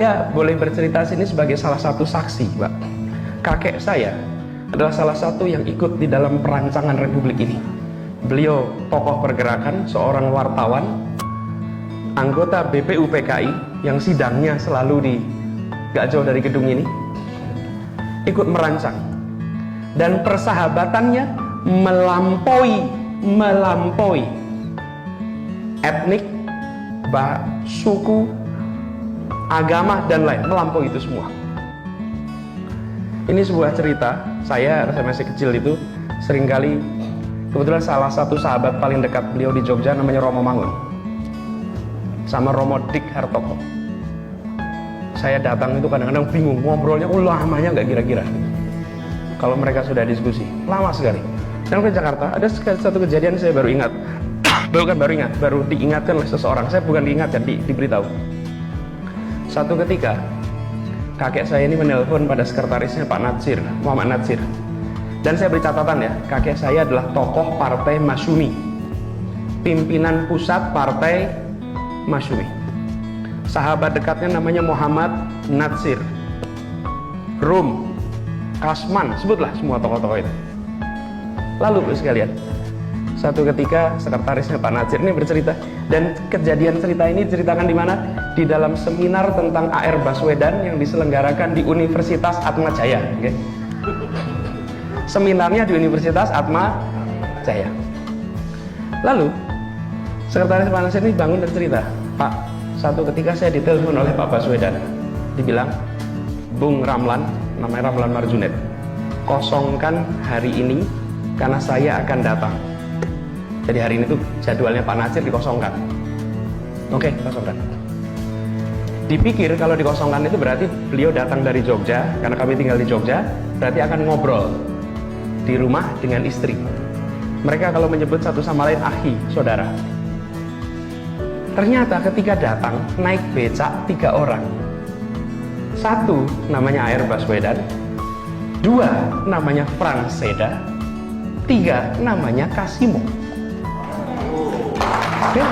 Saya boleh bercerita sini sebagai salah satu saksi, Pak. Kakek saya adalah salah satu yang ikut di dalam perancangan Republik ini. Beliau tokoh pergerakan, seorang wartawan, anggota BPUPKI yang sidangnya selalu di gak jauh dari gedung ini, ikut merancang. Dan persahabatannya melampaui etnik, suku, agama dan lain, melampaui itu semua. Ini sebuah cerita. Saya masih kecil itu seringkali, kebetulan salah satu sahabat paling dekat beliau di Jogja namanya Romo Mangun sama Romo Dik Hartoko. Saya datang itu kadang-kadang bingung ngobrolnya, lamanya nggak kira-kira. Kalau mereka sudah diskusi lama sekali. Dan ke Jakarta ada satu kejadian saya baru ingat, baru diingatkan oleh seseorang. Saya bukan diingatkan, diberitahu. Satu ketika kakek saya ini menelpon pada sekretarisnya Pak Natsir, Muhammad Natsir. Dan saya beri catatan ya, kakek saya adalah tokoh Partai Masyumi, pimpinan pusat Partai Masyumi. Sahabat dekatnya namanya Muhammad Natsir, Rum, Kasman, sebutlah semua tokoh-tokoh itu. Lalu sekalian, satu ketika sekretarisnya Pak Natsir ini bercerita, dan kejadian cerita ini diceritakan di mana? Di dalam seminar tentang A.R. Baswedan yang diselenggarakan di Universitas Atma Jaya. Okay? Seminarnya di Universitas Atma Jaya. Lalu sekretaris Pak Natsir ini bangun dan cerita, Pak, satu ketika saya ditelepon oleh Pak Baswedan, dibilang, Bung Ramlan, namanya Ramlan Marjunet, kosongkan hari ini karena saya akan datang. Jadi hari ini tuh jadwalnya Pak Natsir dikosongkan. Oke, kosongkan. Dipikir kalau dikosongkan itu berarti beliau datang dari Jogja, karena kami tinggal di Jogja, berarti akan ngobrol di rumah dengan istri. Mereka kalau menyebut satu sama lain akhi, saudara. Ternyata ketika datang, naik becak 3 orang. 1 namanya A.R. Baswedan, 2 namanya Franz Seda, 3 namanya Kasimo. Oke.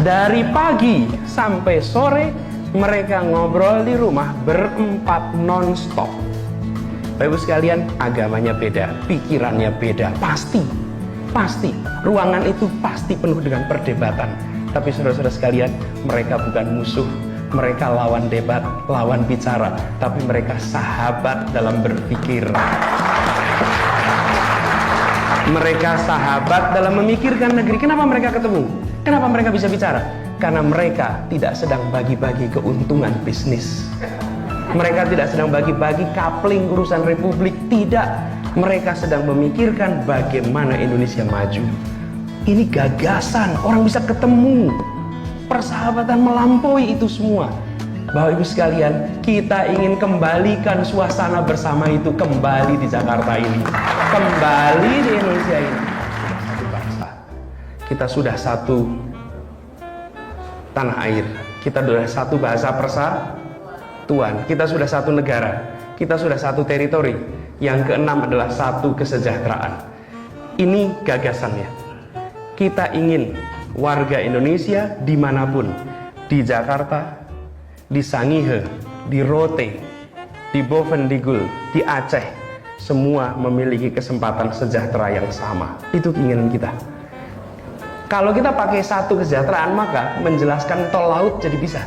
Dari pagi sampai sore mereka ngobrol di rumah berempat non-stop. Bapak Ibu sekalian, agamanya beda, pikirannya beda, pasti. Ruangan itu pasti penuh dengan perdebatan. Tapi saudara-saudara sekalian, mereka bukan musuh, mereka lawan debat, lawan bicara, tapi mereka sahabat dalam berpikir. Mereka sahabat dalam memikirkan negeri. Kenapa mereka ketemu? Kenapa mereka bisa bicara? Karena mereka tidak sedang bagi-bagi keuntungan bisnis. Mereka tidak sedang bagi-bagi kapling urusan republik. Tidak. Mereka sedang memikirkan bagaimana Indonesia maju. Ini gagasan. Orang bisa ketemu. Persahabatan melampaui itu semua. Bapak Ibu sekalian, kita ingin kembalikan suasana bersama itu kembali di Jakarta ini. Kembali di Indonesia ini. Satu bangsa. Kita sudah satu tanah air. Kita sudah satu bahasa persatuan. Kita sudah satu negara. Kita sudah satu teritori. Yang keenam adalah satu kesejahteraan. Ini gagasannya. Kita ingin warga Indonesia dimanapun, di Jakarta, di Sangihe, di Rote, di Bovendigul, di Aceh, semua memiliki kesempatan sejahtera yang sama. Itu keinginan kita. Kalau kita pakai satu kesejahteraan, maka menjelaskan tol laut jadi bisa.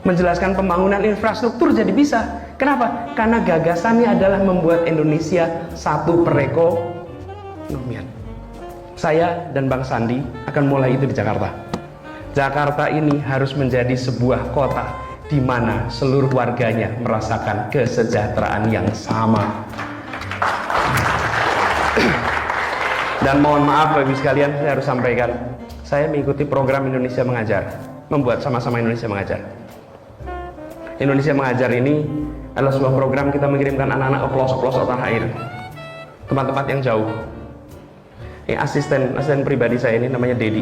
Menjelaskan pembangunan infrastruktur jadi bisa. Kenapa? Karena gagasannya adalah membuat Indonesia satu perekonomian. Saya dan Bang Sandi akan mulai itu di Jakarta. Jakarta ini harus menjadi sebuah kota di mana seluruh warganya merasakan kesejahteraan yang sama. Dan mohon maaf Bapak Ibu sekalian, saya harus sampaikan, saya mengikuti program Indonesia Mengajar, membuat sama-sama Indonesia Mengajar. Indonesia Mengajar ini adalah sebuah program kita mengirimkan anak-anak ke pelosok-pelosok tanah air, tempat-tempat yang jauh. Ini asisten pribadi saya ini namanya Dedi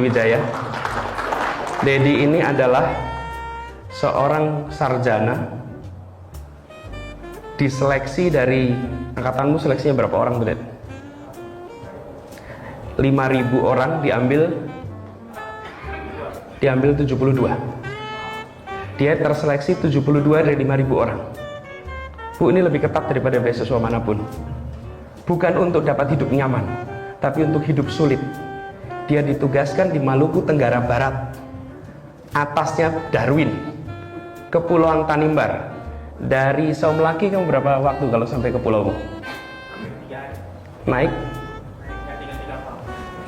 Wijaya. Dedi ini adalah seorang sarjana diseleksi dari angkatanmu. Seleksinya berapa orang, Ded? 5.000 orang diambil 72. Dia terseleksi 72 dari 5.000 orang. Bu, ini lebih ketat daripada beasiswa manapun. Bukan untuk dapat hidup nyaman, tapi untuk hidup sulit. Dia ditugaskan di Maluku Tenggara Barat. Atasnya Darwin, Kepulauan Tanimbar. Dari Saumlaki kamu berapa waktu kalau sampai ke pulaumu?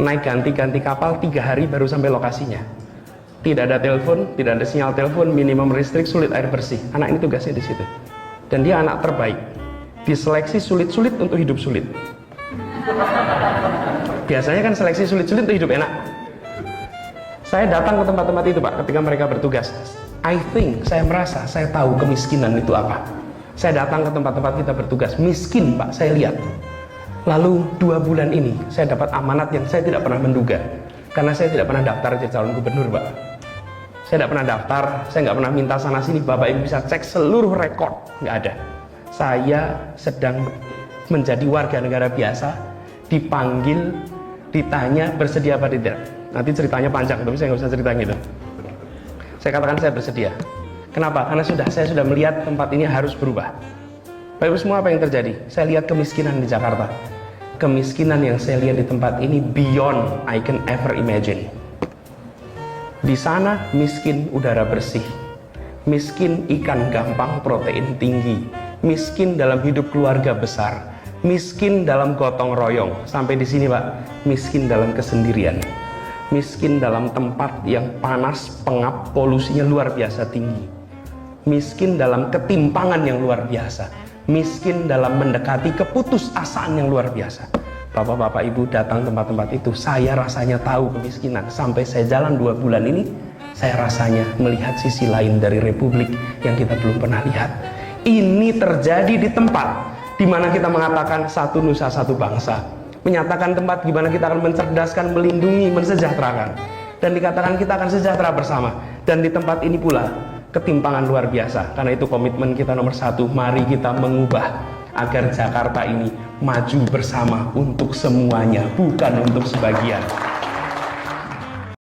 Naik ganti-ganti kapal 3 hari baru sampai lokasinya. Tidak ada telepon, tidak ada sinyal telepon, minimum listrik, sulit air bersih. Anak ini tugasnya di situ. Dan dia anak terbaik. Diseleksi sulit-sulit untuk hidup sulit. Biasanya kan seleksi sulit-sulit untuk hidup enak. Saya datang ke tempat-tempat itu, Pak, ketika mereka bertugas. Saya merasa, saya tahu kemiskinan itu apa. Saya datang ke tempat-tempat kita bertugas. Miskin, Pak, saya lihat. Lalu 2 bulan ini, saya dapat amanat yang saya tidak pernah menduga. Karena saya tidak pernah daftar jadi calon gubernur, Pak. Saya tidak pernah daftar, saya nggak pernah minta sana sini. Bapak Ibu bisa cek seluruh rekor, nggak ada. Saya sedang menjadi warga negara biasa, dipanggil, ditanya bersedia apa tidak. Nanti ceritanya panjang, tapi saya nggak usah cerita gitu. Saya katakan saya bersedia. Kenapa? Karena saya sudah melihat tempat ini harus berubah. Bapak Ibu semua, apa yang terjadi? Saya lihat kemiskinan di Jakarta. Kemiskinan yang saya lihat di tempat ini beyond I can ever imagine. Di sana miskin udara bersih, miskin ikan gampang, protein tinggi, miskin dalam hidup keluarga besar, miskin dalam gotong royong. Sampai di sini, Pak, miskin dalam kesendirian, miskin dalam tempat yang panas, pengap, polusinya luar biasa tinggi, miskin dalam ketimpangan yang luar biasa, miskin dalam mendekati keputusasaan yang luar biasa. Bapak-bapak Ibu datang tempat-tempat itu, saya rasanya tahu kemiskinan. Sampai saya jalan 2 bulan ini, saya rasanya melihat sisi lain dari Republik yang kita belum pernah lihat. Ini terjadi di tempat di mana kita mengatakan satu nusa satu bangsa, menyatakan tempat di mana kita akan mencerdaskan, melindungi, mensejahterakan, dan dikatakan kita akan sejahtera bersama. Dan di tempat ini pula ketimpangan luar biasa. Karena itu komitmen kita nomor 1, mari kita mengubah agar Jakarta ini maju bersama untuk semuanya, bukan untuk sebagian.